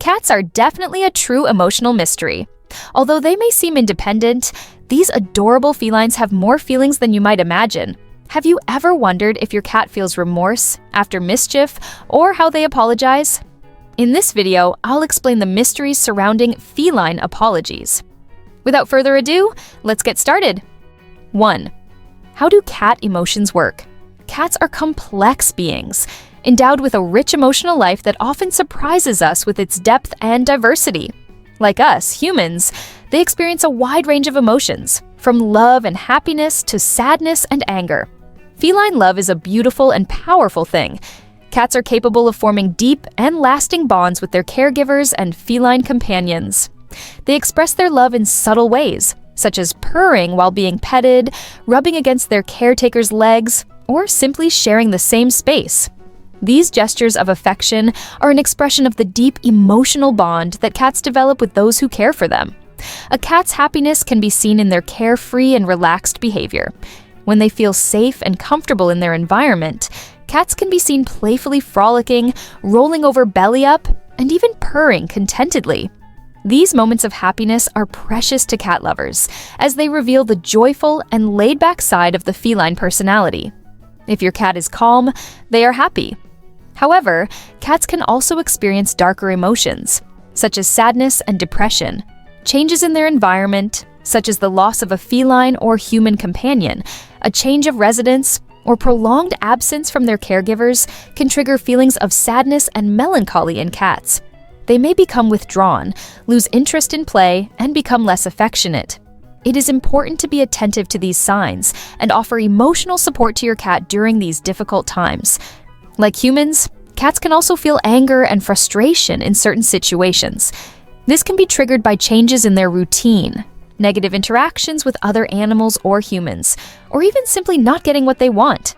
Cats are definitely a true emotional mystery. Although they may seem independent, these adorable felines have more feelings than you might imagine. Have you ever wondered if your cat feels remorse after mischief or how they apologize? In this video, I'll explain the mysteries surrounding feline apologies. Without further ado, let's get started. 1. How do cat emotions work? Cats are complex beings, endowed with a rich emotional life that often surprises us with its depth and diversity. Like us, humans, they experience a wide range of emotions, from love and happiness to sadness and anger. Feline love is a beautiful and powerful thing. Cats are capable of forming deep and lasting bonds with their caregivers and feline companions. They express their love in subtle ways, such as purring while being petted, rubbing against their caretaker's legs, or simply sharing the same space. These gestures of affection are an expression of the deep emotional bond that cats develop with those who care for them. A cat's happiness can be seen in their carefree and relaxed behavior. When they feel safe and comfortable in their environment, cats can be seen playfully frolicking, rolling over belly up, and even purring contentedly. These moments of happiness are precious to cat lovers, as they reveal the joyful and laid-back side of the feline personality. If your cat is calm, they are happy. However, cats can also experience darker emotions, such as sadness and depression. Changes in their environment, such as the loss of a feline or human companion, a change of residence, or prolonged absence from their caregivers, can trigger feelings of sadness and melancholy in cats. They may become withdrawn, lose interest in play, and become less affectionate. It is important to be attentive to these signs and offer emotional support to your cat during these difficult times. Like humans, cats can also feel anger and frustration in certain situations. This can be triggered by changes in their routine, negative interactions with other animals or humans, or even simply not getting what they want.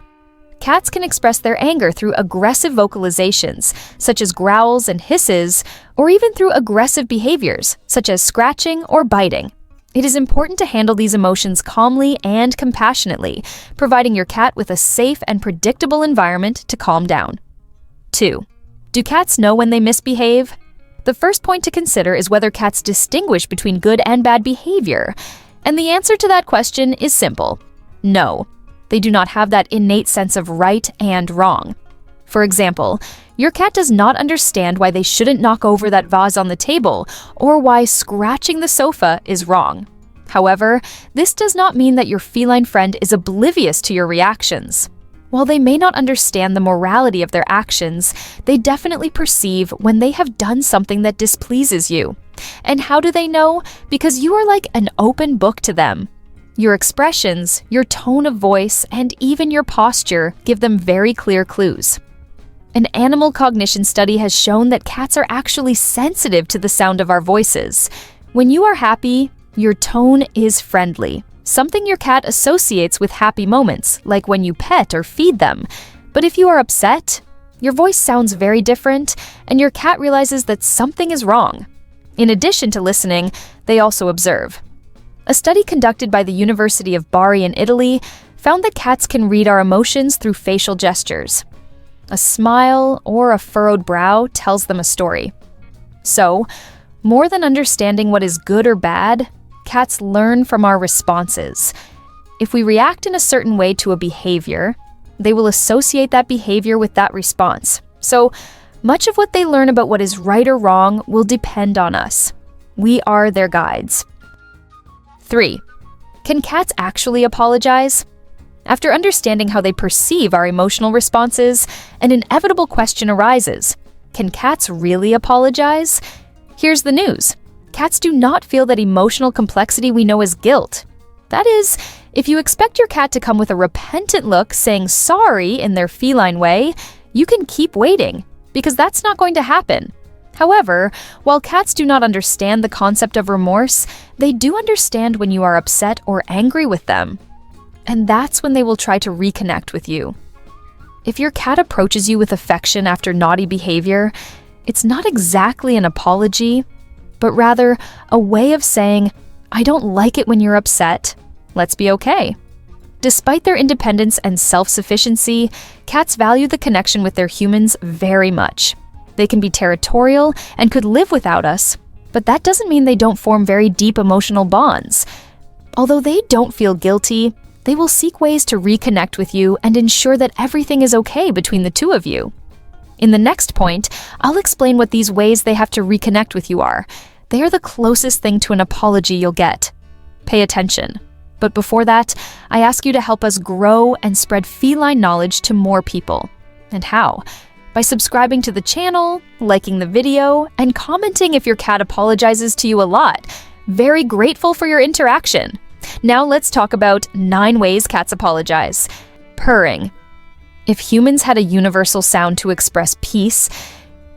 Cats can express their anger through aggressive vocalizations, such as growls and hisses, or even through aggressive behaviors, such as scratching or biting. It is important to handle these emotions calmly and compassionately, providing your cat with a safe and predictable environment to calm down. 2. Do cats know when they misbehave? The first point to consider is whether cats distinguish between good and bad behavior. And the answer to that question is simple. No. They do not have that innate sense of right and wrong. For example, your cat does not understand why they shouldn't knock over that vase on the table or why scratching the sofa is wrong. However, this does not mean that your feline friend is oblivious to your reactions. While they may not understand the morality of their actions, they definitely perceive when they have done something that displeases you. And how do they know? Because you are like an open book to them. Your expressions, your tone of voice, and even your posture give them very clear clues. An animal cognition study has shown that cats are actually sensitive to the sound of our voices. When you are happy, your tone is friendly, something your cat associates with happy moments, like when you pet or feed them. But if you are upset, your voice sounds very different, and your cat realizes that something is wrong. In addition to listening, they also observe. A study conducted by the University of Bari in Italy found that cats can read our emotions through facial gestures. A smile or a furrowed brow tells them a story. So, more than understanding what is good or bad, cats learn from our responses. If we react in a certain way to a behavior, they will associate that behavior with that response. So, much of what they learn about what is right or wrong will depend on us. We are their guides. 3. Can cats actually apologize? After understanding how they perceive our emotional responses, an inevitable question arises. Can cats really apologize? Here's the news. Cats do not feel that emotional complexity we know as guilt. That is, if you expect your cat to come with a repentant look saying sorry in their feline way, you can keep waiting, because that's not going to happen. However, while cats do not understand the concept of remorse, they do understand when you are upset or angry with them. And that's when they will try to reconnect with you. If your cat approaches you with affection after naughty behavior, it's not exactly an apology, but rather a way of saying, "I don't like it when you're upset. Let's be okay." Despite their independence and self-sufficiency, cats value the connection with their humans very much. They can be territorial and could live without us, but that doesn't mean they don't form very deep emotional bonds. Although they don't feel guilty, they will seek ways to reconnect with you and ensure that everything is okay between the two of you. In the next point, I'll explain what these ways they have to reconnect with you are. They are the closest thing to an apology you'll get. Pay attention. But before that, I ask you to help us grow and spread feline knowledge to more people. And how? By subscribing to the channel, liking the video, and commenting if your cat apologizes to you a lot. Very grateful for your interaction. Now let's talk about 9 ways cats apologize. Purring. If humans had a universal sound to express peace,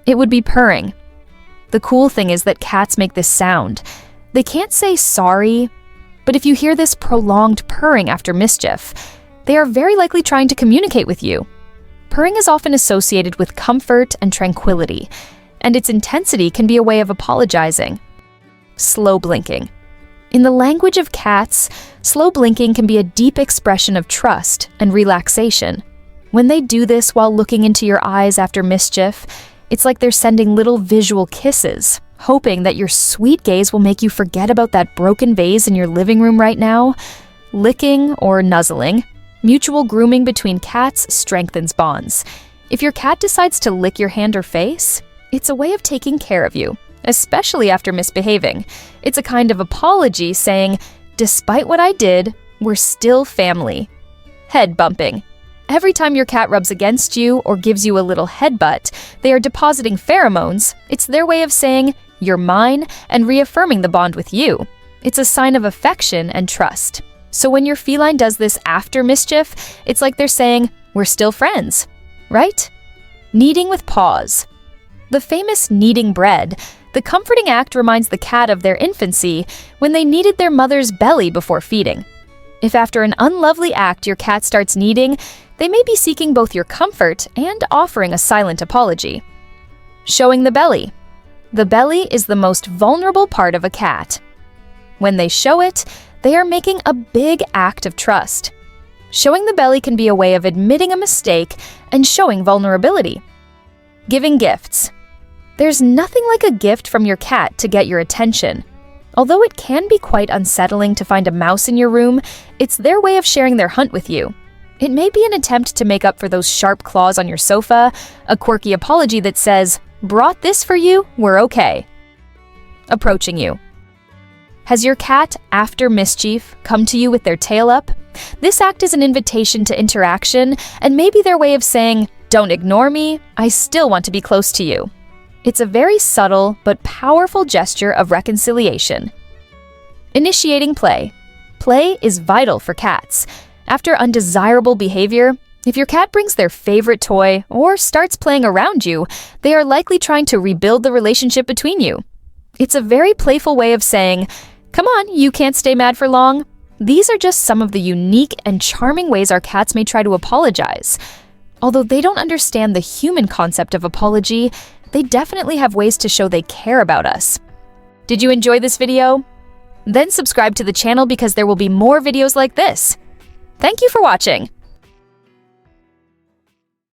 it would be purring. The cool thing is that cats make this sound. They can't say sorry, but if you hear this prolonged purring after mischief, they are very likely trying to communicate with you. Purring is often associated with comfort and tranquility, and its intensity can be a way of apologizing. Slow blinking. In the language of cats, slow blinking can be a deep expression of trust and relaxation. When they do this while looking into your eyes after mischief, it's like they're sending little visual kisses, hoping that your sweet gaze will make you forget about that broken vase in your living room right now. Licking or nuzzling. Mutual grooming between cats strengthens bonds. If your cat decides to lick your hand or face, it's a way of taking care of you, especially after misbehaving. It's a kind of apology saying, despite what I did, we're still family. Head bumping. Every time your cat rubs against you or gives you a little headbutt, they are depositing pheromones. It's their way of saying, you're mine, and reaffirming the bond with you. It's a sign of affection and trust. So when your feline does this after mischief, it's like they're saying, we're still friends, right? Kneading with paws. The famous kneading bread, the comforting act reminds the cat of their infancy when they kneaded their mother's belly before feeding. If after an unlovely act your cat starts kneading, they may be seeking both your comfort and offering a silent apology. Showing the belly. The belly is the most vulnerable part of a cat. When they show it, they are making a big act of trust. Showing the belly can be a way of admitting a mistake and showing vulnerability. Giving gifts. There's nothing like a gift from your cat to get your attention. Although it can be quite unsettling to find a mouse in your room, it's their way of sharing their hunt with you. It may be an attempt to make up for those sharp claws on your sofa, a quirky apology that says, brought this for you, we're okay. Approaching you. Has your cat, after mischief, come to you with their tail up? This act is an invitation to interaction and maybe their way of saying, don't ignore me, I still want to be close to you. It's a very subtle but powerful gesture of reconciliation. Initiating play. Play is vital for cats. After undesirable behavior, if your cat brings their favorite toy or starts playing around you, they are likely trying to rebuild the relationship between you. It's a very playful way of saying, come on, you can't stay mad for long. These are just some of the unique and charming ways our cats may try to apologize. Although they don't understand the human concept of apology, they definitely have ways to show they care about us. Did you enjoy this video? Then subscribe to the channel because there will be more videos like this. Thank you for watching.